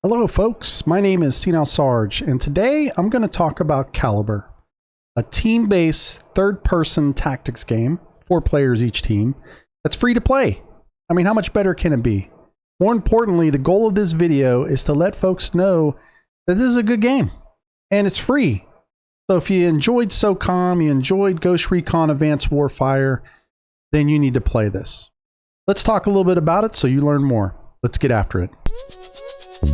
Hello folks, my name is SenileSarge, and today I'm going to talk about Caliber, a team-based third-person tactics game, 4 players each team, that's free to play. I mean, how much better can it be? More importantly, the goal of this video is to let folks know that this is a good game, and it's free. So if you enjoyed SOCOM, you enjoyed Ghost Recon Advanced Warfire, then you need to play this. Let's talk a little bit about it so you learn more. Let's get after it. All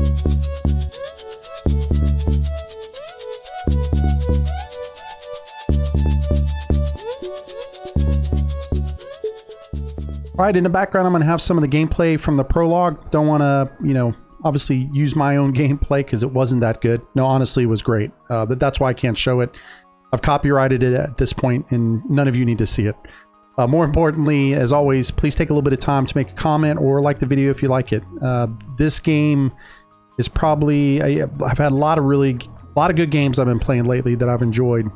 right, in the background, I'm going to have some of the gameplay from the prologue. Don't want to, obviously use my own gameplay because it wasn't that good. No, honestly, it was great. That's why I can't show it. I've copyrighted it at this point, and none of you need to see it. More importantly, as always, please take a little bit of time to make a comment or like the video if you like it. This game is probably, I've had a lot of good games I've been playing lately that I've enjoyed.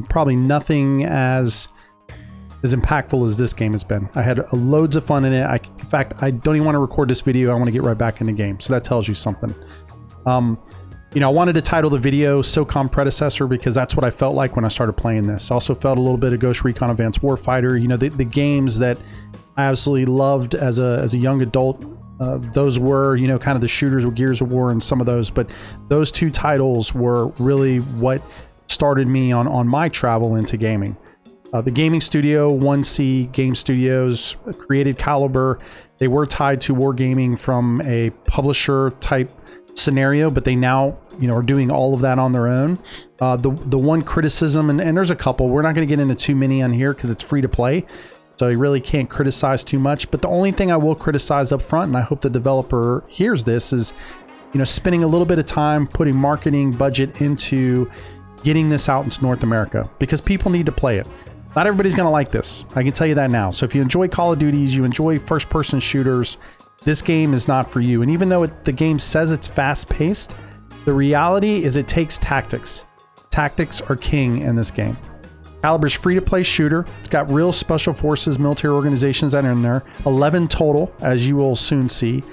Probably nothing as impactful as this game has been. I had loads of fun in it. In fact, I don't even want to record this video. I want to get right back in the game. So that tells you something. I wanted to title the video SOCOM Predecessor because that's what I felt like when I started playing this. I also felt a little bit of Ghost Recon Advanced Warfighter. The games that I absolutely loved as a young adult. Those were, kind of the shooters with Gears of War and some of those. But those two titles were really what started me on my travel into gaming. The gaming studio, 1C Game Studios, created Caliber. They were tied to Wargaming from a publisher type scenario, but they now are doing all of that on their own. The one criticism, and there's a couple, we're not going to get into too many on here because it's free to play, so you really can't criticize too much. But the only thing I will criticize up front, and I hope the developer hears this, is spending a little bit of time putting marketing budget into getting this out into North America, because people need to play it. Not everybody's going to like this. I can tell you that now. So if you enjoy Call of Duties, you enjoy first-person shooters, this game is not for you. And even though the game says it's fast-paced, the reality is it takes tactics. Tactics are king in this game. Caliber's free-to-play shooter. It's got real special forces, military organizations that are in there. 11 total, as you will soon see.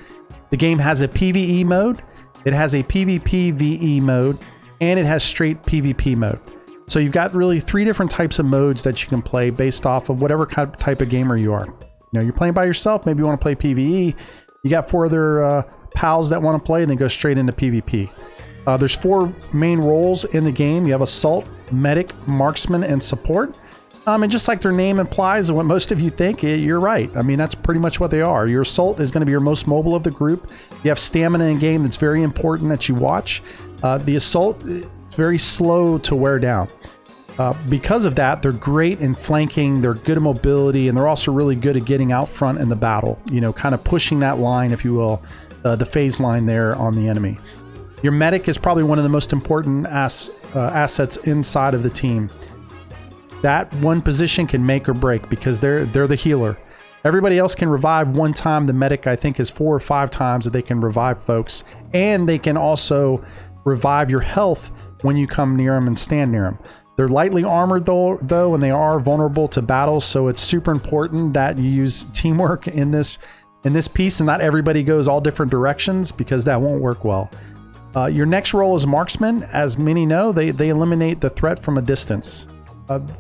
The game has a PvE mode, it has a PvP VE mode, and it has straight PvP mode. So you've got really 3 different types of modes that you can play based off of whatever type of gamer you are. You're playing by yourself, maybe you want to play PvE. You got 4 other pals that want to play, and then go straight into PvP. There's 4 main roles in the game. You have Assault, Medic, Marksman, and Support. And just like their name implies and what most of you think, you're right. I mean, that's pretty much what they are. Your Assault is going to be your most mobile of the group. You have stamina in game that's very important that you watch. The Assault, it's very slow to wear down. Because of that, they're great in flanking, they're good at mobility, and they're also really good at getting out front in the battle, kind of pushing that line, if you will, the phase line there on the enemy. Your medic is probably one of the most important assets inside of the team. That one position can make or break because they're the healer. Everybody else can revive one time. The medic, I think, is 4 or 5 times that they can revive folks, and they can also revive your health when you come near them and stand near them. They're lightly armored though, and they are vulnerable to battles, so it's super important that you use teamwork in this piece, and not everybody goes all different directions because that won't work well. Your next role is Marksman. As many know, they eliminate the threat from a distance.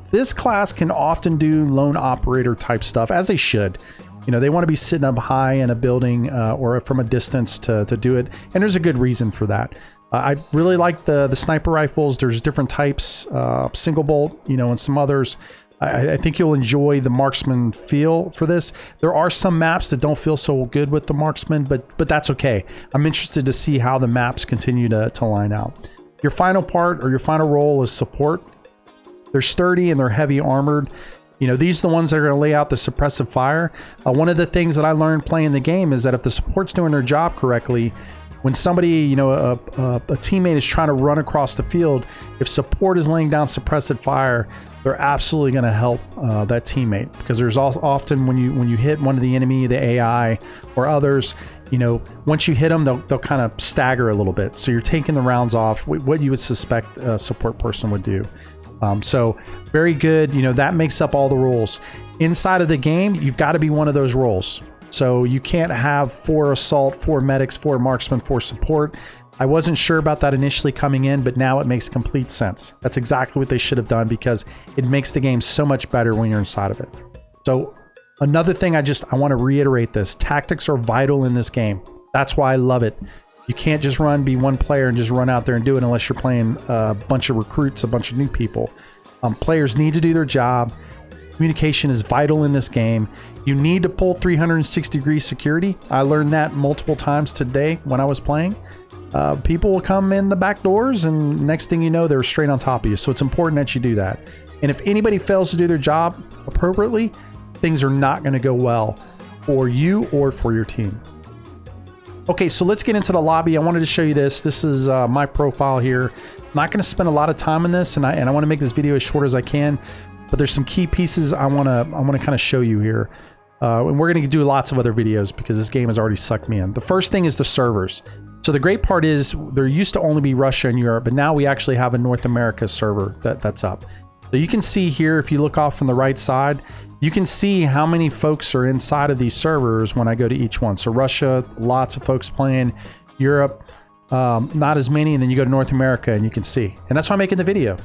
This class can often do lone operator type stuff, as they should. They want to be sitting up high in a building or from a distance to do it, and there's a good reason for that. I really like the sniper rifles. There's different types, single bolt, and some others. I think you'll enjoy the marksman feel for this. There are some maps that don't feel so good with the marksman, but that's okay. I'm interested to see how the maps continue to line out. Your final part or your final role is support. They're sturdy and they're heavy armored. These are the ones that are going to lay out the suppressive fire. One of the things that I learned playing the game is that if the support's doing their job correctly, when somebody, a teammate is trying to run across the field, if support is laying down suppressive fire, they're absolutely going to help that teammate, because there's often when you hit one of the enemy, the AI or others, once you hit them, they'll kind of stagger a little bit. So you're taking the rounds off, what you would suspect a support person would do. So very good. That makes up all the roles inside of the game. You've got to be one of those roles. So you can't have 4 assault, 4 medics, 4 marksmen, 4 support. I wasn't sure about that initially coming in, but now it makes complete sense. That's exactly what they should have done because it makes the game so much better when you're inside of it. So another thing I want to reiterate this. Tactics are vital in this game. That's why I love it. You can't just be one player and just run out there and do it unless you're playing a bunch of recruits, a bunch of new people. Players need to do their job. Communication is vital in this game. You need to pull 360-degree security. I learned that multiple times today when I was playing. People will come in the back doors and next thing you know, they're straight on top of you. So it's important that you do that. And if anybody fails to do their job appropriately, things are not going to go well for you or for your team. Okay, so let's get into the lobby. I wanted to show you this. This is my profile here. I'm not going to spend a lot of time on this, and I want to make this video as short as I can. But there's some key pieces I want to kind of show you here. And we're going to do lots of other videos because this game has already sucked me in. The first thing is the servers. So the great part is there used to only be Russia and Europe, but now we actually have a North America server that's up. So you can see here, if you look off from the right side, you can see how many folks are inside of these servers when I go to each one. So Russia, lots of folks playing. Europe, not as many. And then you go to North America and you can see. And that's why I'm making the video.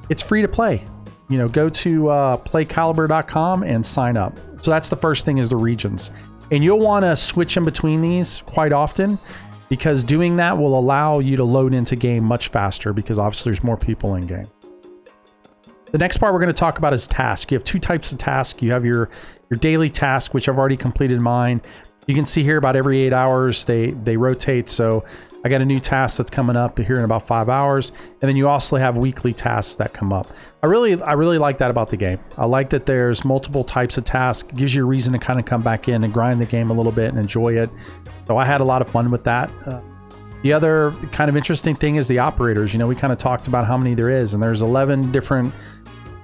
It's free to play. You know, go to playcaliber.com and sign up. So that's the first thing is the regions. And you'll want to switch in between these quite often because doing that will allow you to load into game much faster because obviously there's more people in game. The next part we're going to talk about is task. You have 2 types of task. You have your daily task, which I've already completed mine. You can see here about every 8 hours they rotate. So I got a new task that's coming up here in about 5 hours. And then you also have weekly tasks that come up. I really like that about the game. I like that there's multiple types of tasks. It gives you a reason to kind of come back in and grind the game a little bit and enjoy it. So I had a lot of fun with that. The other kind of interesting thing is the operators. You know, we kind of talked about how many there is, and there's 11 different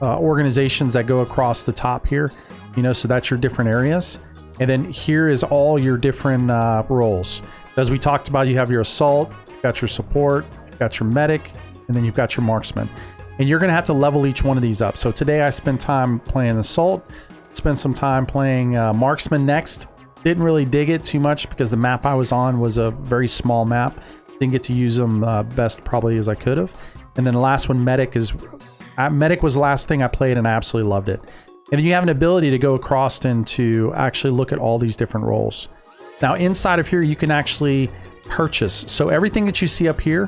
organizations that go across the top here. You know, so that's your different areas. And then here is all your different roles. As we talked about, you have your assault, you've got your support, you've got your medic, and then you've got your marksman. And you're going to have to level each one of these up. So today I spent time playing assault, spent some time playing marksman next. Didn't really dig it too much because the map I was on was a very small map. Didn't get to use them best probably as I could have. And then the last one, medic, medic was the last thing I played and I absolutely loved it. And then you have an ability to go across and to actually look at all these different roles. Now inside of here, you can actually purchase. So everything that you see up here,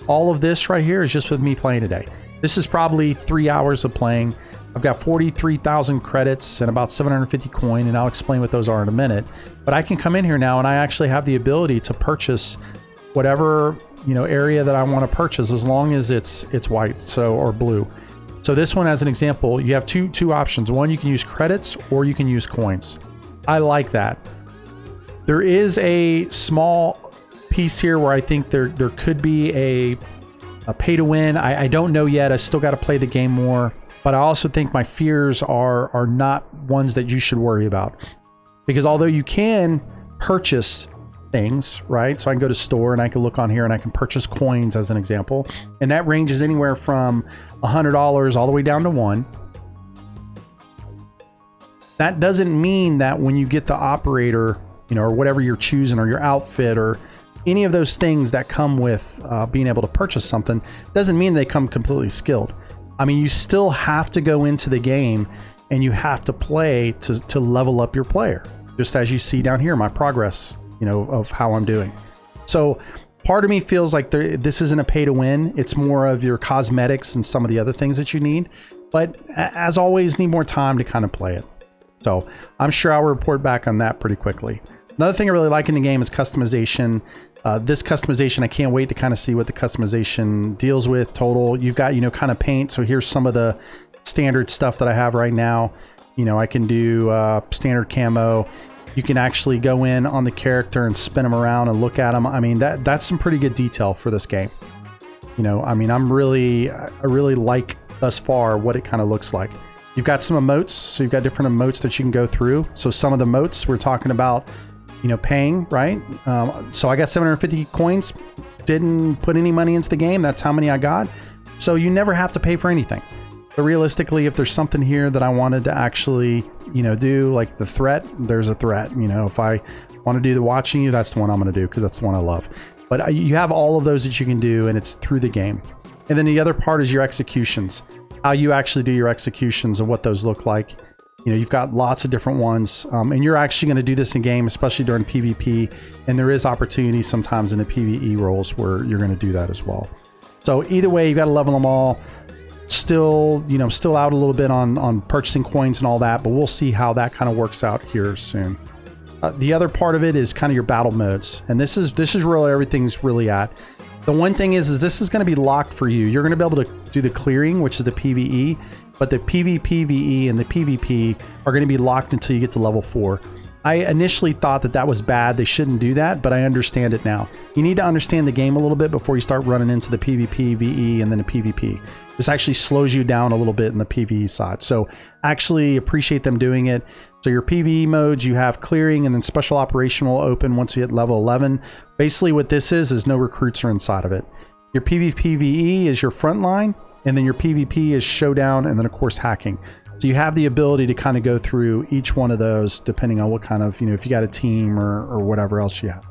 all of this right here is just with me playing today. This is probably 3 hours of playing. I've got 43,000 credits and about 750 coin, and I'll explain what those are in a minute. But I can come in here now and I actually have the ability to purchase whatever, you know, area that I want to purchase as long as it's white, or blue. So this one, as an example, you have two options. One, you can use credits or you can use coins. I like that. There is a small piece here where I think there could be a pay to win. I don't know yet. I still got to play the game more. But I also think my fears are not ones that you should worry about. Because although you can purchase things, right? So I can go to store and I can look on here and I can purchase coins as an example. And that ranges anywhere from $100 all the way down to $1. That doesn't mean that when you get the operator, you know, or whatever you're choosing, or your outfit, or any of those things that come with being able to purchase something, doesn't mean they come completely skilled. I mean, you still have to go into the game and you have to play to level up your player. Just as you see down here, my progress, you know, of how I'm doing. So part of me feels like this isn't a pay to win. It's more of your cosmetics and some of the other things that you need. But as always, need more time to kind of play it. So I'm sure I'll report back on that pretty quickly. Another thing I really like in the game is customization. This customization, I can't wait to kind of see what the customization deals with total. You've got, you know, kind of paint. So here's some of the standard stuff that I have right now. You know, I can do standard camo. You can actually go in on the character and spin them around and look at them. I mean, that's some pretty good detail for this game. You know, I mean, I really like thus far what it kind of looks like. You've got some emotes. So you've got different emotes that you can go through. So some of the emotes we're talking about, you know, paying, right? So I got 750 coins, didn't put any money into the game. That's how many I got. So you never have to pay for anything. But realistically, if there's something here that I wanted to actually, do, like the threat, there's a threat. If I want to do the watching you, that's the one I'm going to do because that's the one I love. But you have all of those that you can do, and it's through the game. And then the other part is your executions, how you actually do your executions and what those look like. You've got lots of different ones, and you're actually going to do this in game, especially during PvP. And there is opportunity sometimes in the PvE roles where you're going to do that as well. So either way, you've got to level them all. Still out a little bit on purchasing coins and all that, but we'll see how that kind of works out here soon. The other part of it is kind of your battle modes, and this is really everything's really at. The one thing is this is going to be locked for you. You're going to be able to do the clearing, which is the PvE, but the PvPvE and the PvP are going to be locked until you get to level 4. I initially thought that was bad. They shouldn't do that, but I understand it now. You need to understand the game a little bit before you start running into the PvPvE and then the PvP. This actually slows you down a little bit in the PvE side. So actually appreciate them doing it. So your PvE modes, you have clearing and then special operation will open once you hit level 11. Basically what this is no recruits are inside of it. Your PvPvE is your front line, and then your PvP is showdown, and then of course hacking. So you have the ability to kind of go through each one of those depending on what kind of, if you got a team or whatever else you have.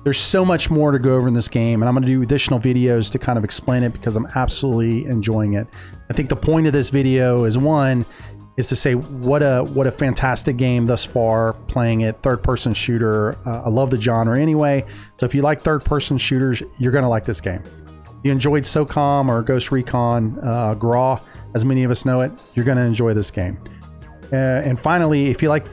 There's so much more to go over in this game, and I'm going to do additional videos to kind of explain it because I'm absolutely enjoying it. I think the point of this video is to say what a fantastic game thus far, playing it, third-person shooter. I love the genre anyway, so if you like third-person shooters, you're going to like this game. If you enjoyed SOCOM or Ghost Recon, GRAW, as many of us know it, you're going to enjoy this game. And finally, if you like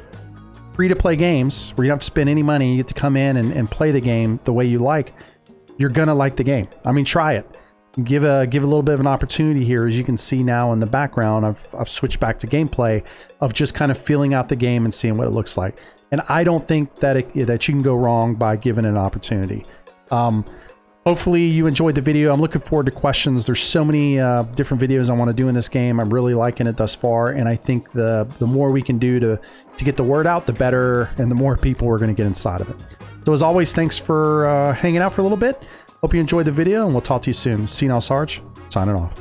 free-to-play games where you don't have to spend any money, you get to come in and play the game the way you like, you're gonna like the game. I mean, try it. Give a little bit of an opportunity here. As you can see now in the background, I've switched back to gameplay of just kind of feeling out the game and seeing what it looks like. And I don't think that that you can go wrong by giving it an opportunity. Hopefully you enjoyed the video. I'm looking forward to questions. There's so many different videos I want to do in this game. I'm really liking it thus far, and I think the more we can do to get the word out, the better, and the more people we're going to get inside of it. So as always, thanks for hanging out for a little bit. Hope you enjoyed the video, and we'll talk to you soon. SenileSarge, signing off.